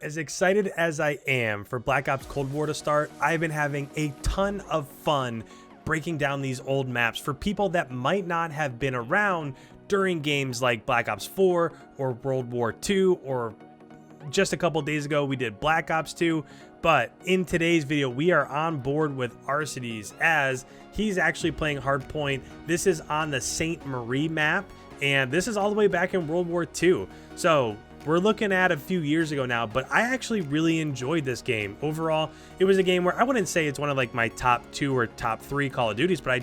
As excited as I am for Black Ops Cold War to start, I've been having a ton of fun breaking down these old maps for people that might not have been around during games like Black Ops 4 or World War II, or just a couple days ago we did Black Ops 2. But in today's video, we are on board with Arcitys as he's actually playing Hardpoint. This is on the Saint Marie map, and this is all the way back in World War II. So we're looking at a few years ago now, but I actually really enjoyed this game. Overall, it was a game where I wouldn't say it's one of like my top 2 or top 3 Call of Duties, but I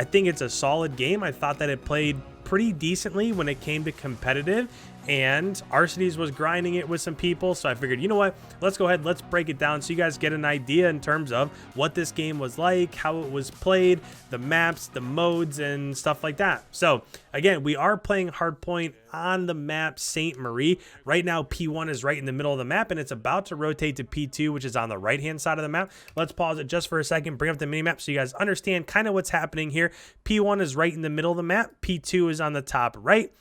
think it's a solid game. I thought that it played pretty decently when it came to competitive, and Arcitys was grinding it with some people, so I figured, you know what, let's go ahead, let's break it down so you guys get an idea in terms of what this game was like, how it was played, the maps, the modes, and stuff like that. So again, we are playing Hardpoint on the map Saint Marie. Right now P1 is right in the middle of the map, and it's about to rotate to P2, which is on the right hand side of the map. Let's pause it just for a second, bring up the mini map so you guys understand kind of what's happening here. P1 is right in the middle of the map, P2 is on the top right,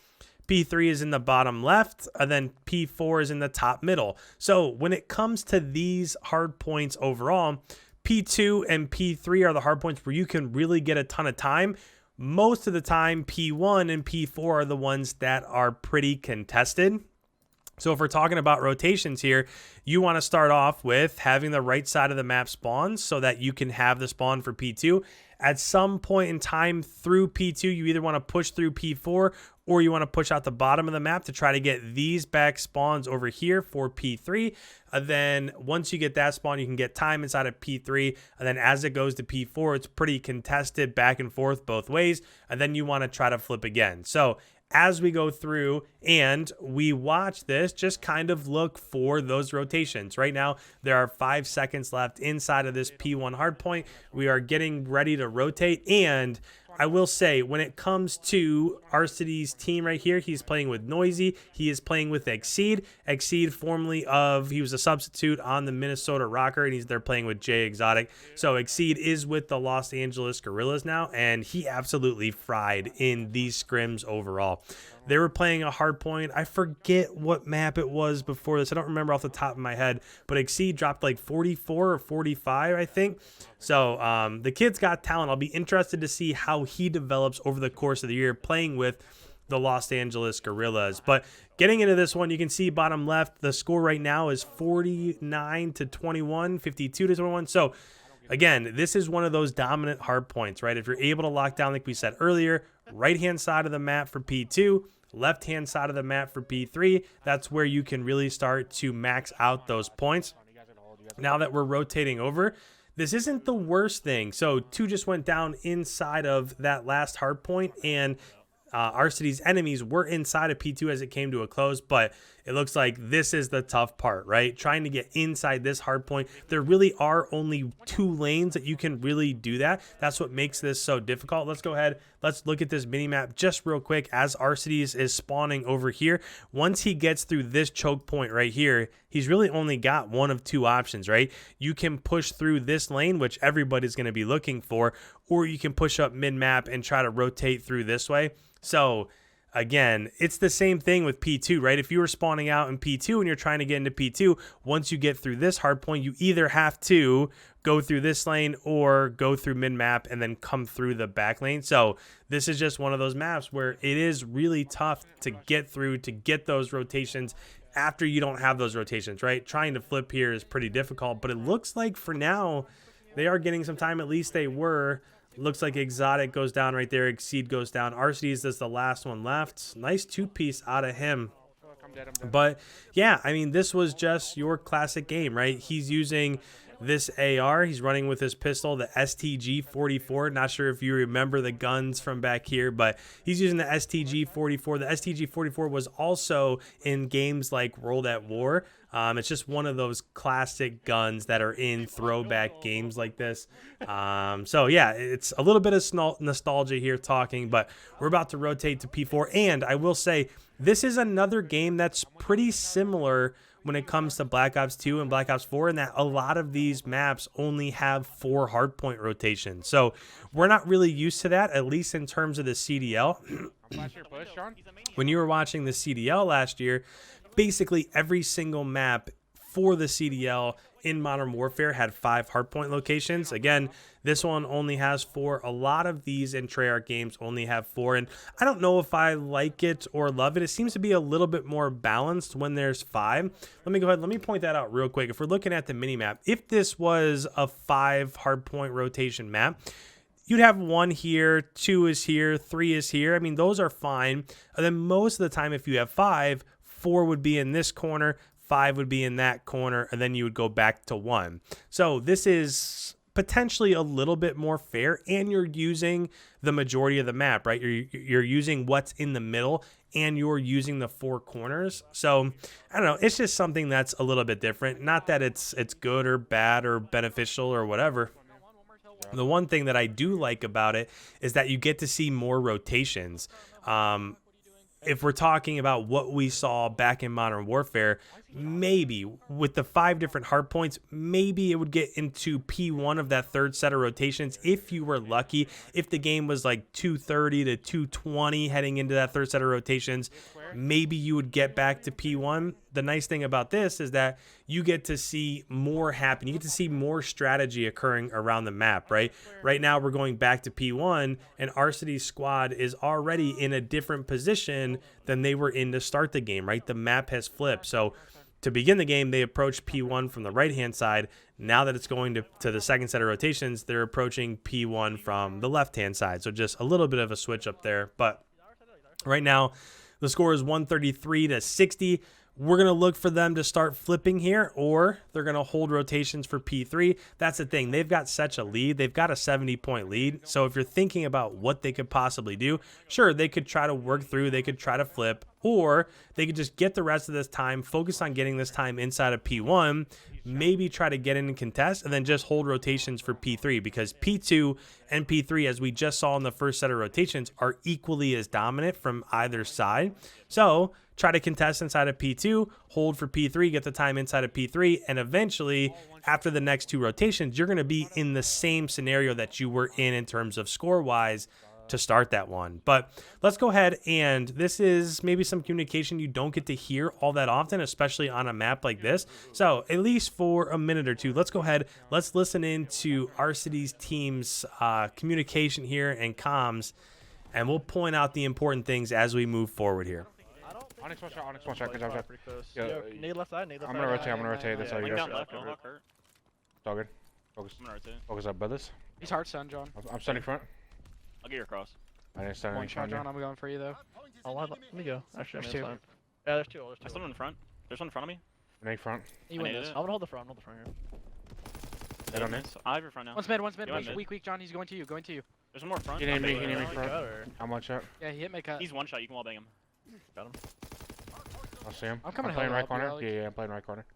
P3 is in the bottom left, and then P4 is in the top middle. So when it comes to these hard points overall, P2 and P3 are the hard points where you can really get a ton of time. Most of the time, P1 and P4 are the ones that are pretty contested. So if we're talking about rotations here, you want to start off with having the right side of the map spawn so that you can have the spawn for P2. At some point in time through P2, you either want to push through P4 or you want to push out the bottom of the map to try to get these back spawns over here for P3. And then once you get that spawn, you can get time inside of P3. And then as it goes to P4, it's pretty contested back and forth both ways. And then you want to try to flip again. So as we go through and we watch this, just kind of look for those rotations. Right now, there are 5 seconds left inside of this P1 hardpoint. We are getting ready to rotate, and I will say, when it comes to Arcitys' team right here, he's playing with Noisy. He is playing with Exceed. Exceed, formerly of, he was a substitute on the Minnesota Rocker, and they're playing with Jay Exotic. So Exceed is with the Los Angeles Guerrillas now, and he absolutely fried in these scrims overall. They were playing a hard point. I forget what map it was before this. I don't remember off the top of my head, but Exceed dropped like 44 or 45, I think. So the kid's got talent. I'll be interested to see how he develops over the course of the year playing with the Los Angeles Guerrillas. But getting into this one, you can see bottom left, the score right now is 49-21, 52-21. So again, this is one of those dominant hard points, right? If you're able to lock down, like we said earlier, right-hand side of the map for P2, left-hand side of the map for P3, that's where you can really start to max out those points. Now that we're rotating over, this isn't the worst thing. So 2 just went down inside of that last hard point, and Arcitys' enemies were inside of P2 as it came to a close, but it looks like this is the tough part, right? Trying to get inside this hard point. There really are only 2 lanes that you can really do that. That's what makes this so difficult. Let's go ahead. Let's look at this mini map just real quick as Arcitys is spawning over here. Once he gets through this choke point right here, he's really only got one of 2 options, right? You can push through this lane, which everybody's going to be looking for, or you can push up mid-map and try to rotate through this way. So again, it's the same thing with P2, right? If you were spawning out in P2 and you're trying to get into P2, once you get through this hard point, you either have to go through this lane or go through mid-map and then come through the back lane. So this is just one of those maps where it is really tough to get through, to get those rotations after you don't have those rotations, right? Trying to flip here is pretty difficult, but it looks like for now they are getting some time. At least they were. Looks like Exotic goes down right there. Exceed goes down. Arcitys is the last one left. Nice 2-piece out of him. But yeah, I mean, this was just your classic game, right? He's using this AR. He's running with his pistol, the STG-44. Not sure if you remember the guns from back here, but he's using the STG-44. The STG-44 was also in games like World at War. It's just one of those classic guns that are in throwback games like this. So yeah, it's a little bit of nostalgia here talking, but we're about to rotate to P4. And I will say, this is another game that's pretty similar when it comes to Black Ops 2 and Black Ops 4, in that a lot of these maps only have 4 hardpoint rotations. So we're not really used to that, at least in terms of the CDL. When you were watching the CDL last year, basically every single map for the CDL in Modern Warfare had 5 hardpoint locations. Again, this one only has 4. A lot of these in Treyarch games only have 4, and I don't know if I like it or love it. It seems to be a little bit more balanced when there's 5. Let me go ahead, let me point that out real quick. If we're looking at the mini map, if this was a 5 hardpoint rotation map, you'd have 1 here, 2 is here, 3 is here. I mean, those are fine. And then most of the time, if you have 5, 4 would be in this corner, 5 would be in that corner, and then you would go back to 1. So this is potentially a little bit more fair, and you're using the majority of the map, right? You're using what's in the middle, and you're using the 4 corners. So I don't know, it's just something that's a little bit different. Not that it's good or bad or beneficial or whatever. The one thing that I do like about it is that you get to see more rotations. If we're talking about what we saw back in Modern Warfare, maybe with the 5 different hard points, maybe it would get into P1 of that 3rd set of rotations if you were lucky. If the game was like 230 to 220 heading into that 3rd set of rotations, maybe you would get back to P1. The nice thing about this is that you get to see more happen. You get to see more strategy occurring around the map, right? Right now we're going back to P1, and Arcitys' squad is already in a different position than they were in to start the game, right? The map has flipped. So to begin the game, they approached P1 from the right-hand side. Now that it's going to the 2nd set of rotations, they're approaching P1 from the left-hand side. So just a little bit of a switch up there. But right now, the score is 133 to 60. We're going to look for them to start flipping here, or they're going to hold rotations for P3. That's the thing. They've got such a lead. They've got a 70-point lead. So if you're thinking about what they could possibly do, sure, they could try to work through. They could try to flip, or they could just get the rest of this time, focus on getting this time inside of P1, maybe try to get in and contest, and then just hold rotations for P3, because P2 and P3, as we just saw in the first set of rotations, are equally as dominant from either side. So try to contest inside of P2, hold for P3, get the time inside of P3, and eventually, after the next 2 rotations, you're going to be in the same scenario that you were in terms of score-wise to start that one. But let's go ahead, and this is maybe some communication you don't get to hear all that often, especially on a map like this. So at least for a minute or 2, let's go ahead, let's listen into Arcitys' team's communication here and comms, and we'll point out the important things as we move forward here. Onyx one shot, good job. Yo, nade left side, I'm gonna rotate, that's how you go. go. All good. Focus up, brothers. He's hard stun, John. I'm standing front. I'll get your cross. I didn't stand One any shot, front. John. I'm going for you, though. Let me go. Actually, There's 2. Yeah, there's 2. There's someone in front. There's one in front of me. Nade front. You win this. I'm gonna hold the front. Here. They don't miss. I have your front now. One's mid. Yeah, mid. Weak, John. He's going to you. There's one more front. He need me, Okay, front. I'm one shot. Yeah, he hit me cut. He's one shot. You can wall bang him. Got him. I'll see him. I'm coming playing to right help you, corner. Alex. Yeah, I'm playing right corner.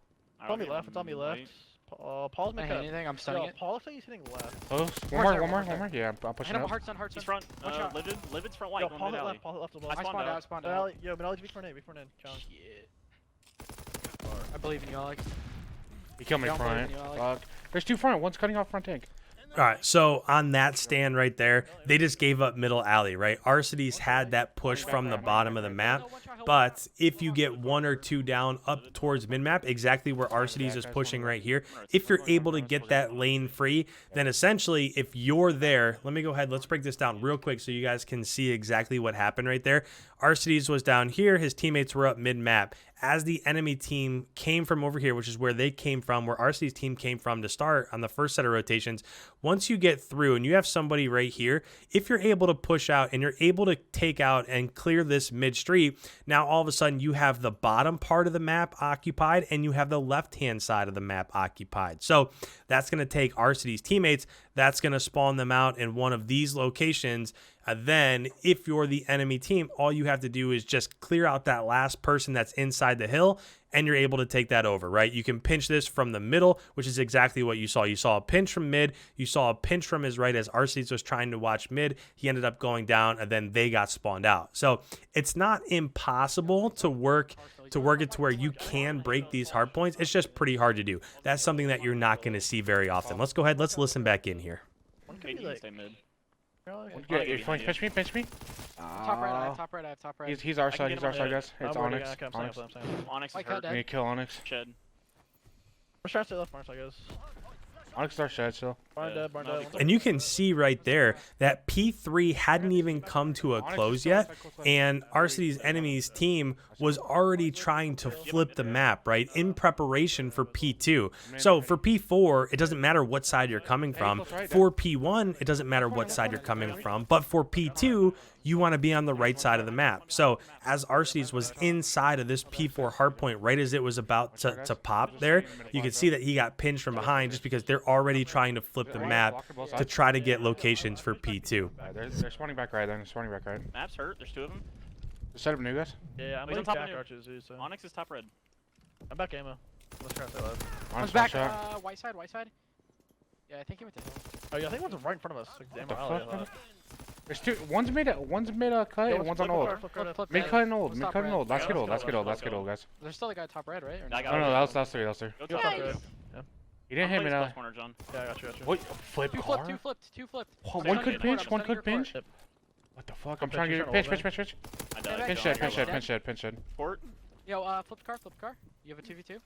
It's on me left. It's on me left. Paul's Can I making hit anything? I'm stunning it. Paul looks like he's hitting left. Close. One One more. more. Yeah, I'm Hit pushing him up. hard stun. He's front. One shot. Livid's front white. Yo, Going Paul mid hit alley. left. Paul hit left as well. I spawned out. Yo, Manali, before nade. Challenge. Shit. I believe in you, Alex. He killed me Don't front. believe in you, Fuck. There's 2 front. One's cutting off front tank. All right, so on that stand right there, they just gave up middle alley, right? Arcitys had that push from the bottom of the map, but if you get 1 or 2 down up towards mid-map, exactly where Arcitys is pushing right here, if you're able to get that lane free, then essentially if you're there, let me go ahead, let's break this down real quick so you guys can see exactly what happened right there. Arcitys was down here, his teammates were up mid-map. As the enemy team came from over here, which is where they came from, where Arcitys' team came from to start on the first set of rotations, once you get through and you have somebody right here, if you're able to push out and you're able to take out and clear this mid-street, now all of a sudden you have the bottom part of the map occupied and you have the left-hand side of the map occupied. So that's going to take Arcitys' teammates, that's going to spawn them out in one of these locations. Then if you're the enemy team, all you have to do is just clear out that last person that's inside the hill and you're able to take that over, right? You can pinch this from the middle, which is exactly what you saw. You saw a pinch from mid. You saw a pinch from his right as Arcitys was trying to watch mid. He ended up going down and then they got spawned out. So it's not impossible to work it to where you can break these hard points. It's just pretty hard to do. That's something that you're not going to see very often. Let's go ahead. Let's listen back in here. Stay mid. Yeah, pinch me. Top right. He's our side, guys. It's Onyx. Onyx is White hurt. cut We need to kill Onyx. Shed. We're trying to stay left, Marks, I guess. Onyx star shed still. Barn dead, barn dead. And you can see right there that P3 hadn't even come to a close yet, and Arcitys' enemy's team was already trying to flip the map, right, in preparation for P2. So for P4, it doesn't matter what side you're coming from. For P1, it doesn't matter what side you're coming from. But for P2, you want to be on the right side of the map. So as Arcitys was inside of this P4 hardpoint right as it was about to pop there, you can see that he got pinched from behind just because they're already trying to flip the map to try to get locations for P2. They're spawning back right. They're spawning back right. Map's hurt. There's 2 of them. Set up new guys. Yeah, I'm He's on like top of Jack you. Archers, so. Onyx is top red. I'm back ammo. Let's try to stay alive. Onyx One's one back, shot. white side, white side. Yeah, I think he went to hill. Oh yeah, I think one's right in front of us. Like, damn, The alley, I fuck? thought. There's two. One's mid a cut and one's on old. Flip Mid dead. cut and old. One's Mid top cut and red. old. Let's Yeah, get old. let's Let's go, get old. Let's get old, guys. There's still a guy top red, right? Or I got No, it. no, that's three. That's three. Go Yeah, top top red. red. He didn't hit me now. now. Corner, John. Yeah, I got you. Wait, flip Two car? flipped, two flipped, two flipped. One Stunning could it. pinch. One could pinch. Yep. What the fuck? I'm I'm trying to get pinching pinch. shot I died. Pinch John. shed. Pinch shed. Pinch shed. Pinch shed. Court. Yo, flip car, flip car. You have a 2v2?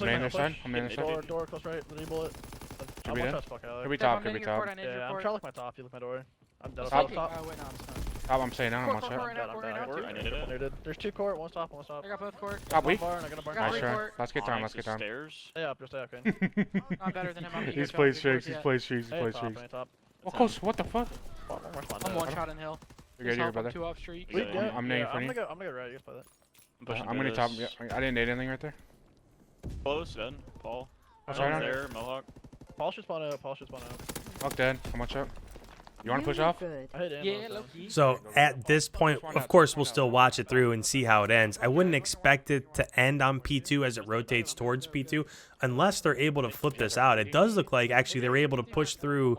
Man their side. I'm man their Door, side. door, close right. The knee bullet. Could I'm be one dead. shot, fuck out. Could be Deb, top. I'm Could in be your top. court, I need Yeah, your I'm court. trying to look my top. You look my door. I'm dead. Top. Top. Oh, wait, no, I'm stunned. Top. I'm saying now. I'm on Court, shot. court, I'm court, dead. court. I needed it. Needed. There's 2 court, 1 stop, 1 stop. I got both court. Top One weak. barn, I got a barn. Got Nice three try. court. Let's get down. Onyx Let's is get down. Stairs. Stay up, just stay up, Kane. I'm better than him. I'm He's played streaks. He's played streaks. He's Hey, played top, streaks. hey, top. Oh, close. What the fuck? Fuck, one more spot I'm dead. one shot in hill. You're good, you're brother. 2 off street. We We got good. I'm nading Yeah, for you. I'm gonna go right. You guys play that. I'm pushing I'm gonna to top. this. I didn't need anything right there. Close, dead. Paul. That's Paul's right on. there. Mohawk. Paul should spawn out. Paul should spawn out. Fuck dead. How much up? You want to push off? I hit ammo. Yeah, so- low key. So at this point, of course, we'll still watch it through and see how it ends. I wouldn't expect it to end on P2 as it rotates towards P2 unless they're able to flip this out. It does look like actually they're able to push through.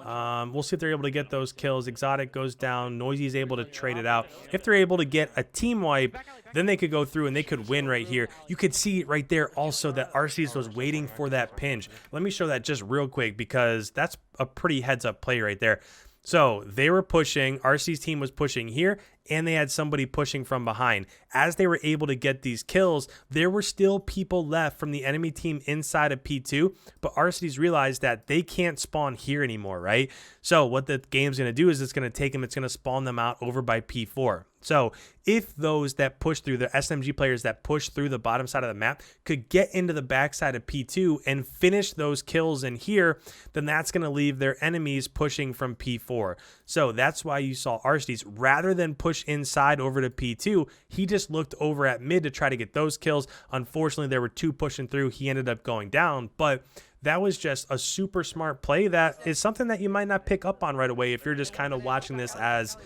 We'll see if they're able to get those kills. Exotic goes down. Noisy's able to trade it out. If they're able to get a team wipe, then they could go through and they could win right here. You could see right there also that Arcitys was waiting for that pinch. Let me show that just real quick because that's a pretty heads-up play right there. So they were pushing, Arcitys' team was pushing here, and they had somebody pushing from behind. As they were able to get these kills, there were still people left from the enemy team inside of P2, but Arcitys realized that they can't spawn here anymore, right? So what the game's going to do is it's going to take them, it's going to spawn them out over by P4. So if those that push through, the SMG players that push through the bottom side of the map could get into the backside of P2 and finish those kills in here, then that's going to leave their enemies pushing from P4. So that's why you saw Arcitys, rather than push inside over to P2, he just looked over at mid to try to get those kills. Unfortunately, there were 2 pushing through. He ended up going down, but that was just a super smart play that is something that you might not pick up on right away if you're just kind of watching this as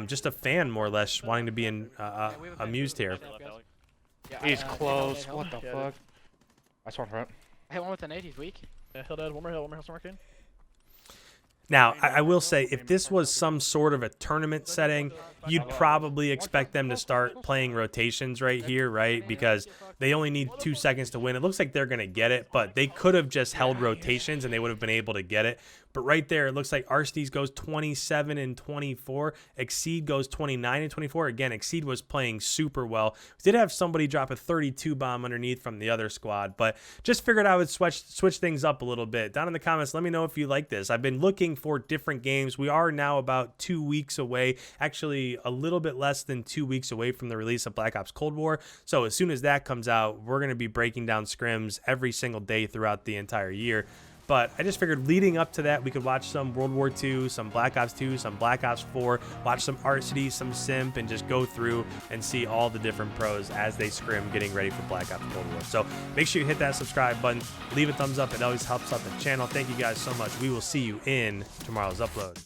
just a fan, more or less, wanting to be amused here. He's close. I What the fuck? I spawned front. hit one with an 8, he's weak. Yeah, hill dead. One more hill, somewhere, Kane. Now, I will say, if this was some sort of a tournament setting, you'd probably expect them to start playing rotations right here, right? Because they only need 2 seconds to win. It looks like they're going to get it, but they could have just held rotations and they would have been able to get it. But right there, it looks like Arcitys goes 27 and 24. Exceed goes 29 and 24. Again, Exceed was playing super well. We did have somebody drop a 32 bomb underneath from the other squad, but just figured I would switch things up a little bit. Down in the comments, let me know if you like this. I've been looking for different games. We are now about 2 weeks away, actually a little bit less than 2 weeks away from the release of Black Ops Cold War. So as soon as that comes out, we're going to be breaking down scrims every single day throughout the entire year. But I just figured leading up to that, we could watch some World War II, some Black Ops 2, some Black Ops 4, watch some Arcitys, some Simp, and just go through and see all the different pros as they scrim getting ready for Black Ops Cold War. So make sure you hit that subscribe button, leave a thumbs up. It always helps out the channel. Thank you guys so much. We will see you in tomorrow's upload.